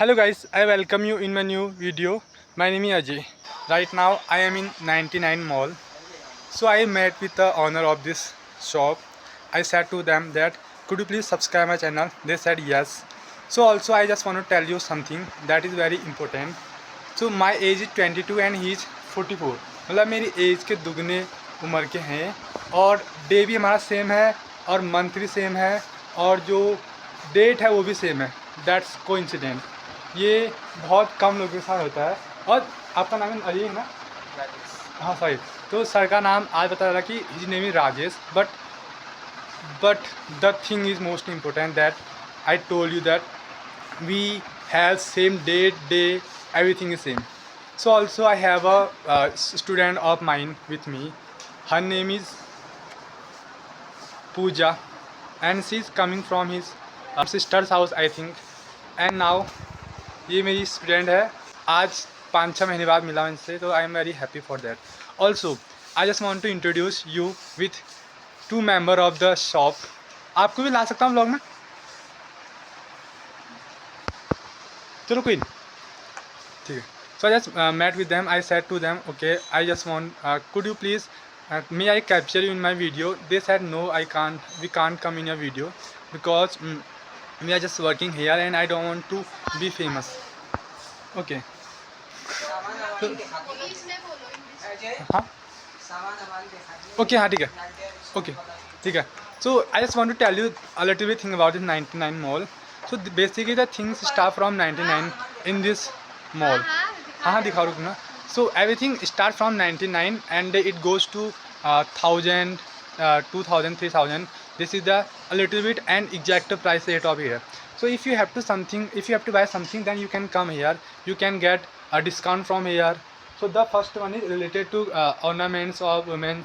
Hello guys, I welcome you in my new video. My name is Ajay. Right now I am in 99 Mall. So I met with the owner of this shop. I said to them that could you please subscribe my channel? They said yes. So also I just want to tell you something that is very important. So my age is 22 and he is 44. मतलब मेरी as के दुगने उम्र के हैं और day भी हमारा सेम है और मंथ भी सेम है और जो डेट है वो भी सेम है. That's coincident. ये बहुत कम लोगों के साथ होता है. और आपका नाम अजय है ना? हाँ सॉरी. तो सर का नाम आज बता रहा कि his name is Rajesh. But the thing is most important that I told you that we have same date, day, everything is same. So also I have a student of mine with me. Her name is Pooja and she is coming from his sister's house I think. And now ये मेरी student है. आज 5-6 महीने बाद मिला इनसे, तो I am very happy for that. Also I just want to introduce you with 2 member of the shop. आपको भी ला सकता हूँ ब्लॉग में. चलो कोई नहीं, ठीक है. So I just met with them. I said to them okay I just want could you please may I capture you in my video. They said no I can't, we can't come in your video because we are just working here and I don't want to be famous. Okay. हाँ okay. हाँ ठीक है. Okay ठीक है. So I just want to tell you a little bit thing about this 99 mall. So basically the things start from 99 in this mall. हाँ दिखा रुक ना. So everything start from 99 and it goes to 1000, 2000, 3000. This is the a little bit and exact price rate of here. So if you have to buy something, then you can come here. You can get a discount from here. So the first one is related to ornaments of women.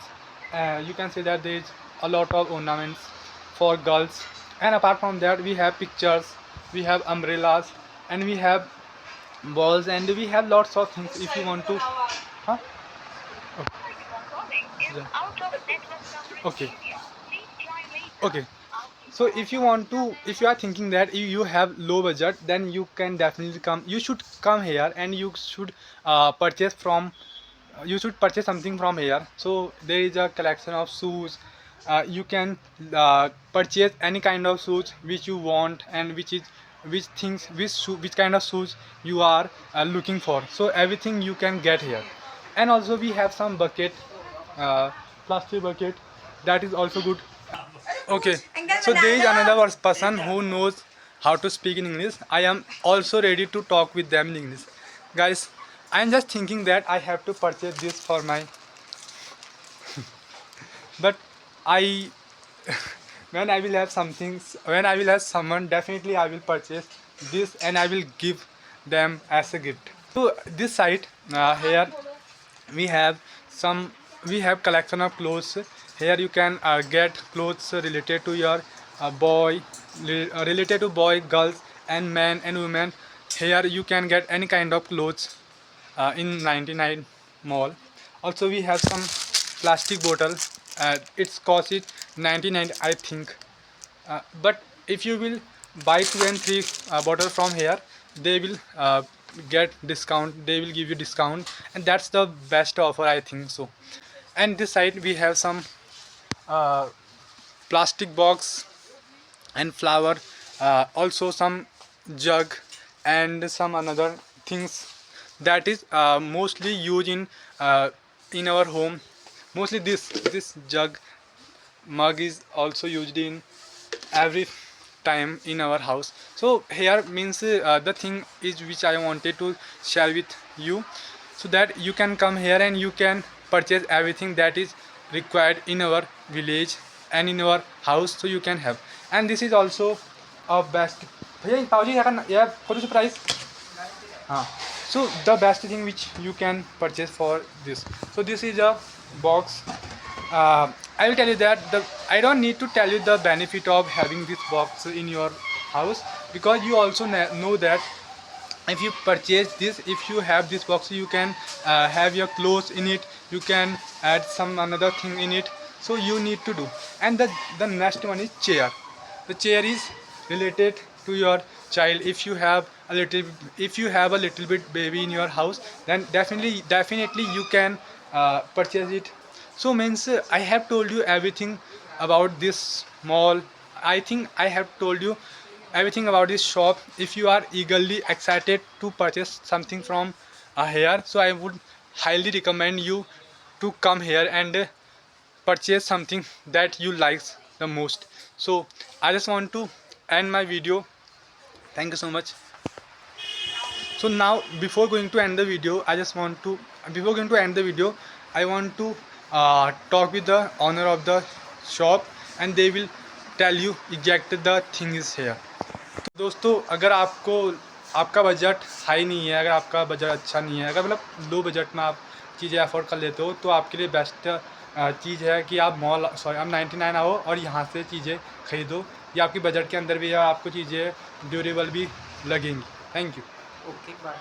You can see that there is a lot of ornaments for girls. And apart from that we have pictures, we have umbrellas, and we have balls, and we have lots of things if you want to. Huh? Okay. Okay. So if you want to, if you are thinking that you have low budget, then you can definitely come. You should come here and you should purchase from. You should purchase something from here. So there is a collection of shoes. You can purchase any kind of shoes which you want and which kind of shoes you are looking for. So everything you can get here. And also we have some bucket, plastic bucket, that is also good. Okay, so there is another person who knows how to speak in English. I am also ready to talk with them in English. Guys, I am just thinking that I have to purchase this for my but I when I will have something, when I will have someone, definitely I will purchase this and I will give them as a gift. So this side, here we have collection of clothes. Here you can get clothes related to your related to boy, girls, and men and women. Here you can get any kind of clothes in 99 mall. Also we have some plastic bottle. Its cost is 99 I think. But if you will buy 2 and 3 bottle from here, they will get discount. They will give you discount, and that's the best offer I think so. And this side we have some plastic box and flower, also some jug and some another things that is mostly used in our home. Mostly this jug, mug is also used in every time in our house. So here means the thing is which I wanted to share with you, so that you can come here and you can purchase everything that is required in our village and in our house, so you can have. And this is also a best. Yeah, what is the price? So the best thing which you can purchase for this. So this is a box. I will tell you that I don't need to tell you the benefit of having this box in your house, because you also know that if you purchase this, if you have this box, you can have your clothes in it, you can add some another thing in it. So you need to do. And the next one is chair. The chair is related to your child. If you have a little, if you have a little bit baby in your house, then definitely you can purchase it. So means I have told you everything about this mall. I think I have told you everything about this shop. If you are eagerly excited to purchase something from here, so I would highly recommend you to come here and purchase something that you like the most. So I just want to end my video. Thank you so much. So now, before going to end the video, before going to end the video, I want to talk with the owner of the shop, and they will tell you exactly the thing is here. तो दोस्तों, अगर आपका budget high नहीं है, अगर आपका budget अच्छा नहीं है, अगर मतलब लो बजट में आप चीज़ें अफोर्ड कर लेते हो, तो आपके लिए बेस्ट चीज़ है कि आप आप 99 आओ और यहाँ से चीज़ें खरीदो। ये आपकी बजट के अंदर भी है, आपको चीज़ें ड्यूरेबल भी लगेंगी। Thank you. Okay bye.